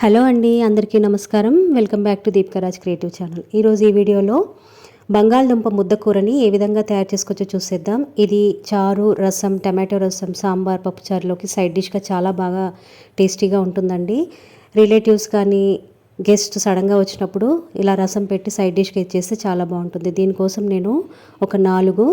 Hello అండి, అందరికీ నమస్కారం. Welcome back to Deepika creative channel. ఈరోజు ఈ వీడియోలో బంగాళదుంప ముద్ద కూరని ఏ విధంగా తయారు చేసుకోవచ్చో చూసేద్దాం. ఇది చారు, రసం, టమాటో రసం, సాంబార్, పప్పుచారులోకి సైడ్ డిష్గా చాలా బాగా టేస్టీగా ఉంటుందండి. రిలేటివ్స్ కానీ గెస్ట్ సడన్గా వచ్చినప్పుడు ఇలా రసం పెట్టి సైడ్ డిష్గా ఇచ్చేస్తే చాలా బాగుంటుంది. దీనికోసం నేను ఒక 4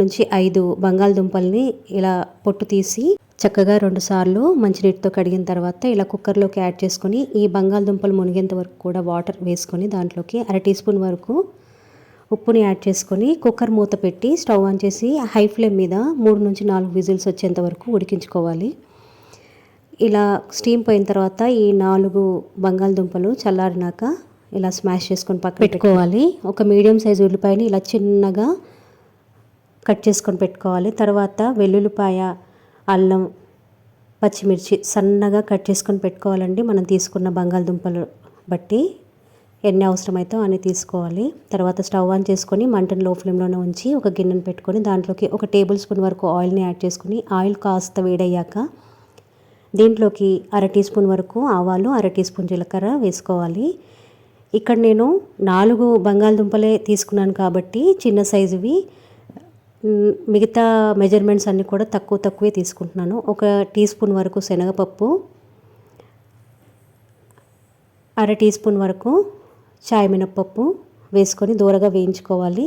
నుంచి 5 బంగాళదుంపల్ని ఇలా పొట్టు తీసి చక్కగా 2 సార్లు మంచినీటితో కడిగిన తర్వాత ఇలా కుక్కర్లోకి యాడ్ చేసుకొని ఈ బంగాళదుంపలు మునిగేంత వరకు కూడా వాటర్ వేసుకొని దాంట్లోకి 1/2 టీ స్పూన్ వరకు ఉప్పుని యాడ్ చేసుకొని కుక్కర్ మూత పెట్టి స్టవ్ ఆన్ చేసి హై ఫ్లేమ్ మీద 3 నుంచి 4 విజిల్స్ వచ్చేంత వరకు ఉడికించుకోవాలి. ఇలా స్టీమ్ పోయిన తర్వాత ఈ 4 బంగాళదుంపలు చల్లారినాక ఇలా స్మాష్ చేసుకొని పక్కన పెట్టుకోవాలి. ఒక మీడియం సైజు ఉల్లిపాయని ఇలా చిన్నగా కట్ చేసుకొని పెట్టుకోవాలి. తర్వాత వెల్లుల్లిపాయ, అల్లం, పచ్చిమిర్చి సన్నగా కట్ చేసుకొని పెట్టుకోవాలండి. మనం తీసుకున్న బంగాళదుంపలు బట్టి ఎన్ని అవసరమైతే అన్ని తీసుకోవాలి. తర్వాత స్టవ్ ఆన్ చేసుకొని మంటను లో ఫ్లేమ్లోనే ఉంచి ఒక గిన్నెను పెట్టుకొని దాంట్లోకి 1 టేబుల్ స్పూన్ వరకు ఆయిల్ని యాడ్ చేసుకుని ఆయిల్ కాస్త వేడయ్యాక దీంట్లోకి 1/2 టీ స్పూన్ వరకు ఆవాలు, 1/2 టీ స్పూన్ జీలకర్ర వేసుకోవాలి. ఇక్కడ నేను 4 బంగాళదుంపలే తీసుకున్నాను కాబట్టి చిన్న సైజువి, మిగతా మెజర్మెంట్స్ అన్నీ కూడా తక్కువే తీసుకుంటున్నాను. 1 టీ స్పూన్ వరకు శనగపప్పు, 1/2 టీ స్పూన్ వరకు చాయ్ మినప్పప్పు వేసుకొని దూరగా వేయించుకోవాలి.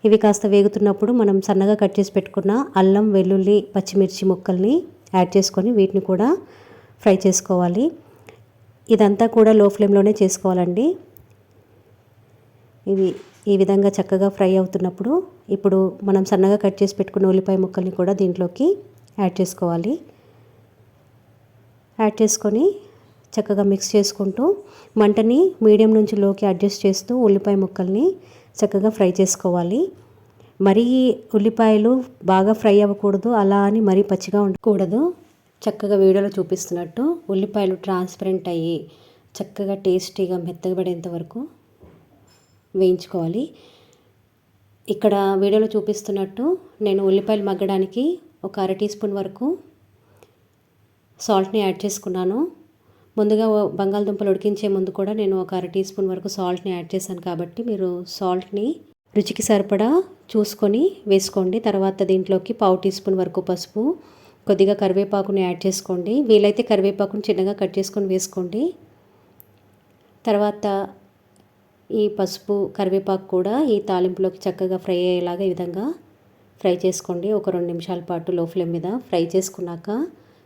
ఇవి కాస్త వేగుతున్నప్పుడు మనం సన్నగా కట్ చేసి పెట్టుకున్న అల్లం, వెల్లుల్లి, పచ్చిమిర్చి ముక్కల్ని యాడ్ చేసుకొని వీటిని కూడా ఫ్రై చేసుకోవాలి. ఇదంతా కూడా లో ఫ్లేమ్లోనే చేసుకోవాలండి. ఇవి ఈ విధంగా చక్కగా ఫ్రై అవుతున్నప్పుడు ఇప్పుడు మనం సన్నగా కట్ చేసి పెట్టుకున్న ఉల్లిపాయ ముక్కల్ని కూడా దీంట్లోకి యాడ్ చేసుకోవాలి. యాడ్ చేసుకొని చక్కగా మిక్స్ చేసుకుంటూ మంటని మీడియం నుంచి లోకి అడ్జస్ట్ చేస్తూ ఉల్లిపాయ ముక్కల్ని చక్కగా ఫ్రై చేసుకోవాలి. మరీ ఉల్లిపాయలు బాగా ఫ్రై అవ్వకూడదు, అలా అని మరీ పచ్చిగా ఉండకూడదు. చక్కగా వీడియోలో చూపిస్తున్నట్టు ఉల్లిపాయలు ట్రాన్స్పరెంట్ అయ్యి చక్కగా టేస్టీగా మెత్తగబడేంత వరకు వేయించుకోవాలి. ఇక్కడ వీడియోలో చూపిస్తున్నట్టు నేను ఉల్లిపాయలు మగ్గడానికి ఒక 1/2 టీ స్పూన్ వరకు సాల్ట్ని యాడ్ చేసుకున్నాను. ముందుగా బంగాళదుంపలు ఉడికించే ముందు కూడా నేను ఒక 1/2 టీ స్పూన్ వరకు సాల్ట్ని యాడ్ చేశాను కాబట్టి మీరు సాల్ట్ని రుచికి సరిపడా చూసుకొని వేసుకోండి. తర్వాత దీంట్లోకి 1/2 టీ స్పూన్ వరకు పసుపు, కొద్దిగా కరివేపాకుని యాడ్ చేసుకోండి. వీలైతే కరివేపాకుని చిన్నగా కట్ చేసుకొని వేసుకోండి. తర్వాత ఈ పసుపు, కరివేపాకు కూడా ఈ తాలింపులోకి చక్కగా ఫ్రై అయ్యేలాగా ఈ విధంగా ఫ్రై చేసుకోండి. ఒక 2 నిమిషాల పాటు లో ఫ్లేమ్ మీద ఫ్రై చేసుకున్నాక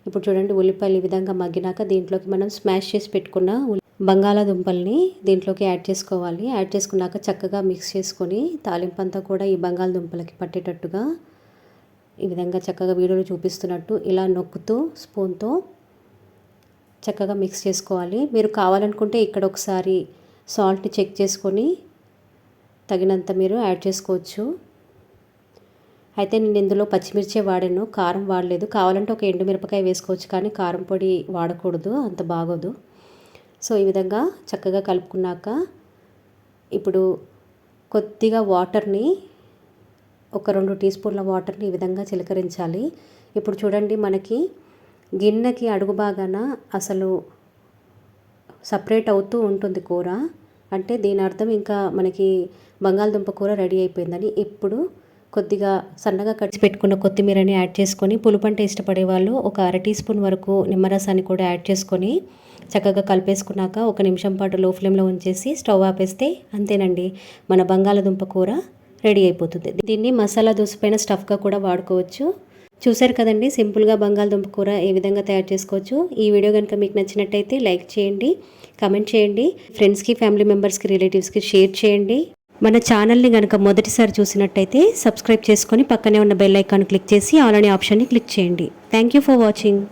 ఇప్పుడు చూడండి ఉల్లిపాయలు ఈ విధంగా మగ్గినాక దీంట్లోకి మనం స్మాష్ చేసి పెట్టుకున్న బంగాళాదుంపల్ని దీంట్లోకి యాడ్ చేసుకోవాలి. యాడ్ చేసుకున్నాక చక్కగా మిక్స్ చేసుకొని తాలింపు అంతా కూడా ఈ బంగాళదుంపలకి పట్టేటట్టుగా ఈ విధంగా చక్కగా వీడియోలో చూపిస్తున్నట్టు ఇలా నొక్కుతూ స్పూన్తో చక్కగా మిక్స్ చేసుకోవాలి. మీరు కావాలనుకుంటే ఇక్కడ ఒకసారి సాల్ట్ని చెక్ చేసుకొని తగినంత మీరు యాడ్ చేసుకోవచ్చు. అయితే నేను ఇందులో పచ్చిమిర్చే వాడాను, కారం వాడలేదు. కావాలంటే ఒక ఎండుమిరపకాయ వేసుకోవచ్చు, కానీ కారం పొడి వాడకూడదు, అంత బాగోదు. సో ఈ విధంగా చక్కగా కలుపుకున్నాక ఇప్పుడు కొద్దిగా వాటర్ని ఒక 2 టీ స్పూన్ల వాటర్ని ఈ విధంగా చిలకరించాలి. ఇప్పుడు చూడండి మనకి గిన్నెకి అడుగు భాగాన అసలు సపరేట్ అవుతూ ఉంటుంది కూర, అంటే దీని అర్థం ఇంకా మనకి బంగాళదుంప కూర రెడీ అయిపోయిందని. ఇప్పుడు కొద్దిగా సన్నగా కట్ పెట్టుకున్న కొత్తిమీరని యాడ్ చేసుకొని పులుపంటే ఇష్టపడే వాళ్ళు ఒక 1/2 టీ స్పూన్ వరకు నిమ్మరసాన్ని కూడా యాడ్ చేసుకొని చక్కగా కలిపేసుకున్నాక 1 నిమిషం పాటు లో ఫ్లేమ్లో ఉంచేసి స్టవ్ ఆపేస్తే అంతేనండి, మన బంగాళదుంప కూర రెడీ అయిపోతుంది. దీన్ని మసాలా దోశ పైన స్టఫ్గా కూడా వాడుకోవచ్చు. చూశారు కదండి, సింపుల్గా బంగాళదుంప కూర ఏ విధంగా తయారు చేసుకోవచ్చు. ఈ వీడియో కనుక మీకు నచ్చినట్టయితే లైక్ చేయండి, కామెంట్ చేయండి, ఫ్రెండ్స్కి, ఫ్యామిలీ మెంబర్స్కి, రిలేటివ్స్కి షేర్ చేయండి. మన ఛానల్ని కనుక మొదటిసారి చూసినట్టయితే సబ్స్క్రైబ్ చేసుకొని పక్కనే ఉన్న బెల్ ఐకాన్ క్లిక్ చేసి ఆల్ అనే ఆప్షన్ని క్లిక్ చేయండి. Thank you for watching.